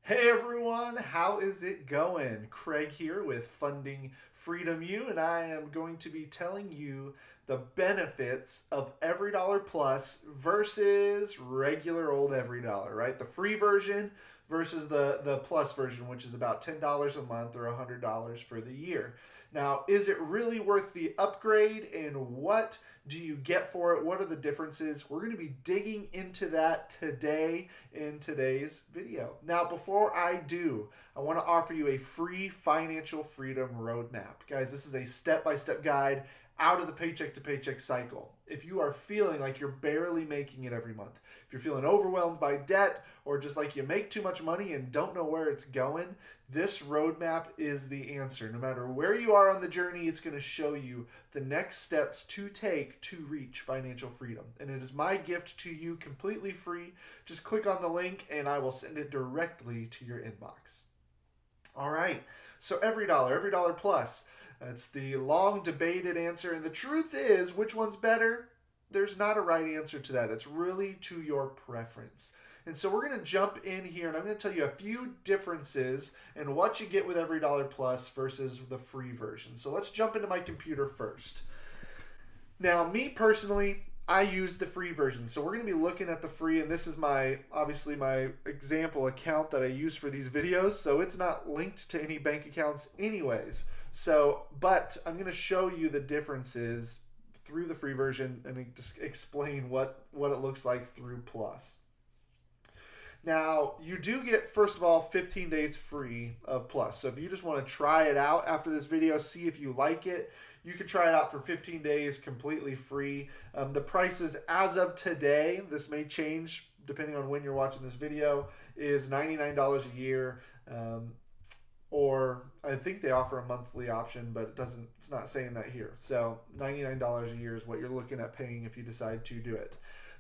Hey everyone, how is it going? Craig here with Funding Freedom U, and I am going to be telling you the benefits of EveryDollar Plus versus regular old EveryDollar, right? The free version versus the plus version, which is about $10 a month or $100 for the year. Now, is it really worth the upgrade, and what do you get for it? What are the differences? We're going to be digging into that today in today's video. Now, before I do, I want to offer you a free financial freedom roadmap. Guys, this is a step-by-step guide out of the paycheck to paycheck cycle. If you are feeling like you're barely making it every month, if you're feeling overwhelmed by debt, or just like you make too much money and don't know where it's going, this roadmap is the answer. No matter where you are on the journey, it's going to show you the next steps to take to reach financial freedom. And it is my gift to you, completely free. Just click on the link and I will send it directly to your inbox. All right, so EveryDollar Plus. It's the long debated answer, and the truth is, which one's better? There's not a right answer to that. It's really to your preference. And so we're going to jump in here, and I'm going to tell you a few differences and what you get with EveryDollar Plus versus the free version. So let's jump into my computer first. Now, me personally, I use the free version. So we're going to be looking at the free, and this is obviously my example account that I use for these videos. So it's not linked to any bank accounts anyways. But I'm going to show you the differences through the free version and just explain what it looks like through Plus. Now, you do get, first of all, 15 days free of Plus. So if you just want to try it out after this video, see if you like it, you can try it out for 15 days completely free. The prices as of today, this may change depending on when you're watching this video, is $99 a year. Or I think they offer a monthly option, but it's not saying that here. So $99 a year is what you're looking at paying if you decide to do it.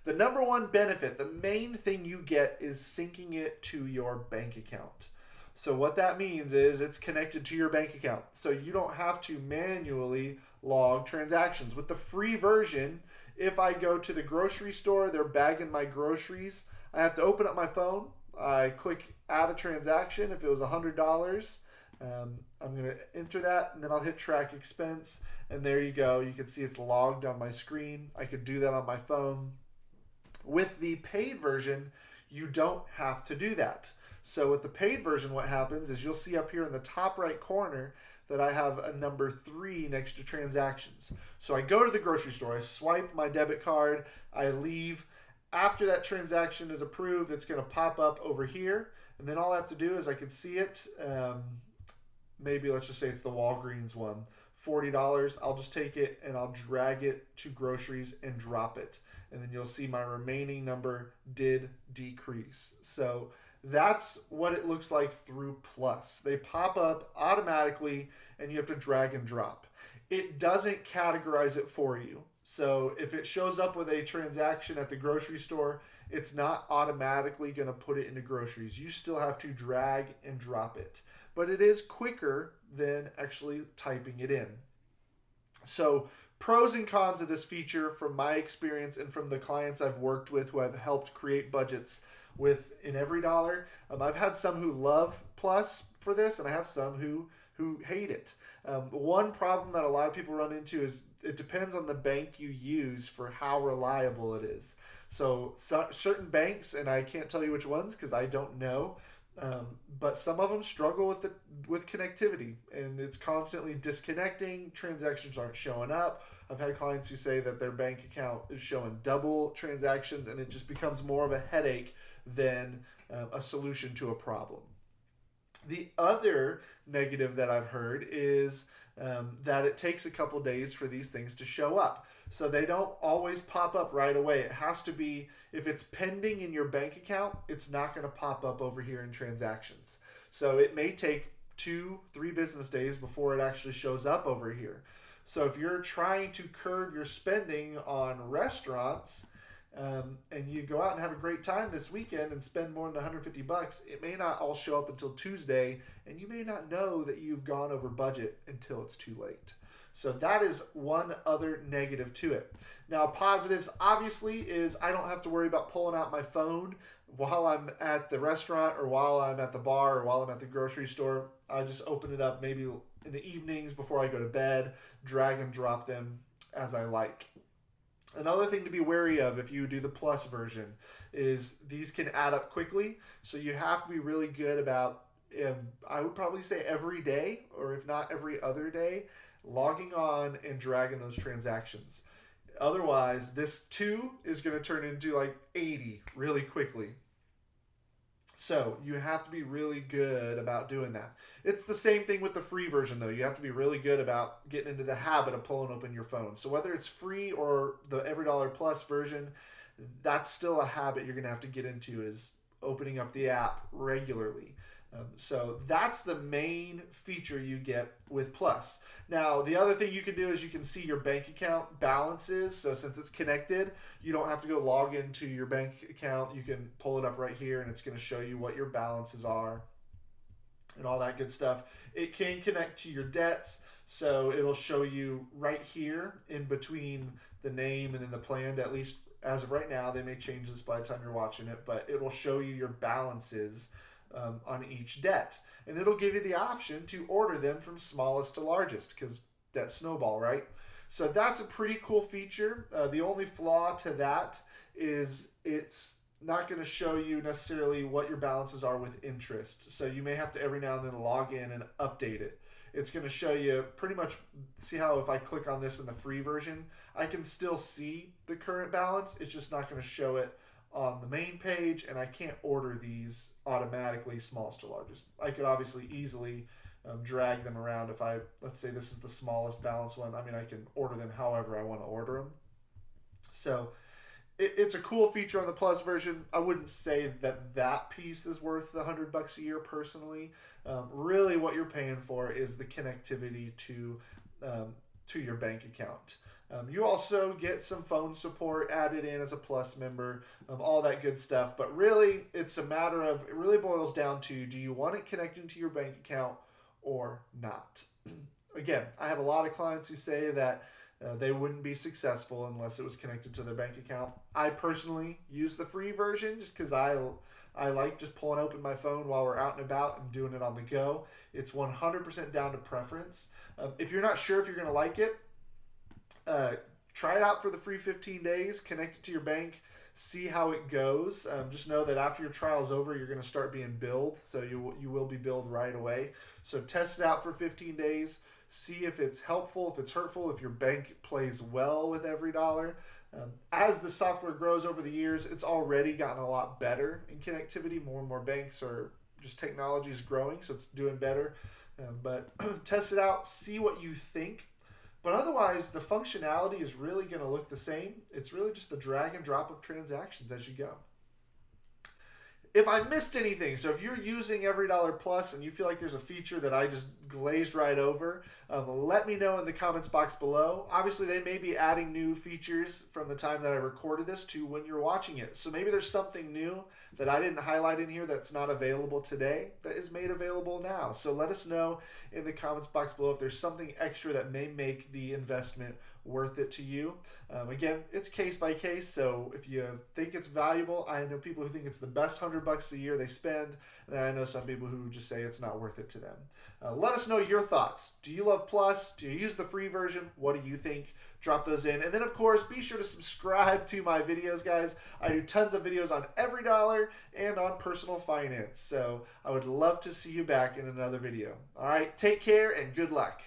The number one benefit, the main thing you get, is syncing it to your bank account. So what that means is it's connected to your bank account. So you don't have to manually log transactions. With the free version, if I go to the grocery store, they're bagging my groceries, I have to open up my phone. I click add a transaction. If it was $100, I'm going to enter that, and then I'll hit track expense, and there you go. You can see it's logged on my screen. I could do that on my phone. With the paid version, you don't have to do that. So with the paid version, what happens is you'll see up here in the top right corner that I have a number 3 next to transactions. So I go to the grocery store, I swipe my debit card, I leave. After that transaction is approved, it's going to pop up over here, and then all I have to do is I can see it. Maybe let's just say it's the Walgreens one, $40. I'll just take it and I'll drag it to groceries and drop it, and then you'll see my remaining number did decrease. So that's what it looks like through Plus. They pop up automatically and you have to drag and drop. It doesn't categorize it for you. So if it shows up with a transaction at the grocery store, it's not automatically going to put it into groceries. You still have to drag and drop it. But it is quicker than actually typing it in. So pros and cons of this feature from my experience and from the clients I've worked with who I've helped create budgets with in EveryDollar. I've had some who love Plus for this, and I have some who hate it. One problem that a lot of people run into is it depends on the bank you use for how reliable it is. So certain banks, and I can't tell you which ones because I don't know, but some of them struggle with connectivity, and it's constantly disconnecting. Transactions aren't showing up. I've had clients who say that their bank account is showing double transactions, and it just becomes more of a headache than a solution to a problem. The other negative that I've heard is that it takes a couple days for these things to show up. So they don't always pop up right away. It has to be, if it's pending in your bank account, it's not going to pop up over here in transactions. So it may take 2-3 business days before it actually shows up over here. So if you're trying to curb your spending on restaurants, and you go out and have a great time this weekend and spend more than $150, it may not all show up until Tuesday, and you may not know that you've gone over budget until it's too late. So that is one other negative to it. Now, positives obviously is I don't have to worry about pulling out my phone while I'm at the restaurant or while I'm at the bar or while I'm at the grocery store. I just open it up maybe in the evenings before I go to bed, drag and drop them as I like. Another thing to be wary of if you do the plus version is these can add up quickly. So you have to be really good about, I would probably say every day, or if not every other day, logging on and dragging those transactions. Otherwise, this 2 is going to turn into like 80 really quickly. So you have to be really good about doing that. It's the same thing with the free version, though. You have to be really good about getting into the habit of pulling open your phone. So whether it's free or the EveryDollar Plus version, that's still a habit you're going to have to get into, is opening up the app regularly. So that's the main feature you get with Plus. Now, the other thing you can do is you can see your bank account balances. So since it's connected, you don't have to go log into your bank account. You can pull it up right here, and it's going to show you what your balances are and all that good stuff. It can connect to your debts. So it'll show you right here in between the name and then the plan, at least as of right now. They may change this by the time you're watching it, but it will show you your balances on each debt, and it'll give you the option to order them from smallest to largest, because that snowball, right? So that's a pretty cool feature. The only flaw to that is it's not going to show you necessarily what your balances are with interest. So you may have to every now and then log in and update it. It's going to show you pretty much, see how if I click on this in the free version, I can still see the current balance. It's just not going to show it on the main page, and I can't order these automatically smallest to largest. I could obviously easily drag them around. If let's say this is the smallest balance one, I mean, I can order them however I want to order them. So it's a cool feature on the Plus version. I wouldn't say that piece is worth the $100 a year personally. Really what you're paying for is the connectivity to your bank account. You also get some phone support added in as a Plus member, all that good stuff. But really, it's a matter of, it really boils down to, do you want it connecting to your bank account or not? Again, I have a lot of clients who say that they wouldn't be successful unless it was connected to their bank account. I personally use the free version just because I like just pulling open my phone while we're out and about and doing it on the go. It's 100% down to preference. If you're not sure if you're going to like it, try it out for the free 15 days, connect it to your bank, see how it goes. Just know that after your trial is over, you're going to start being billed, so you will be billed right away. So test it out for 15 days, see if it's helpful, if it's hurtful, if your bank plays well with EveryDollar. As the software grows over the years, it's already gotten a lot better in connectivity. More and more banks are, just technology is growing, so it's doing better. But test it out, see what you think. But otherwise, the functionality is really going to look the same. It's really just the drag and drop of transactions as you go. If I missed anything, so if you're using EveryDollar Plus and you feel like there's a feature that I just glazed right over, let me know in the comments box below. Obviously, they may be adding new features from the time that I recorded this to when you're watching it. So maybe there's something new that I didn't highlight in here that's not available today that is made available now. So let us know in the comments box below if there's something extra that may make the investment worth it to you. Again, it's case by case, so if you think it's valuable, I know people who think it's the best $100 a year they spend, and I know some people who just say it's not worth it to them. Let us know your thoughts. Do you love Plus? Do you use the free version? What do you think? Drop those in. And then, of course, be sure to subscribe to my videos, guys. I do tons of videos on EveryDollar and on personal finance, so I would love to see you back in another video. All right, take care and good luck.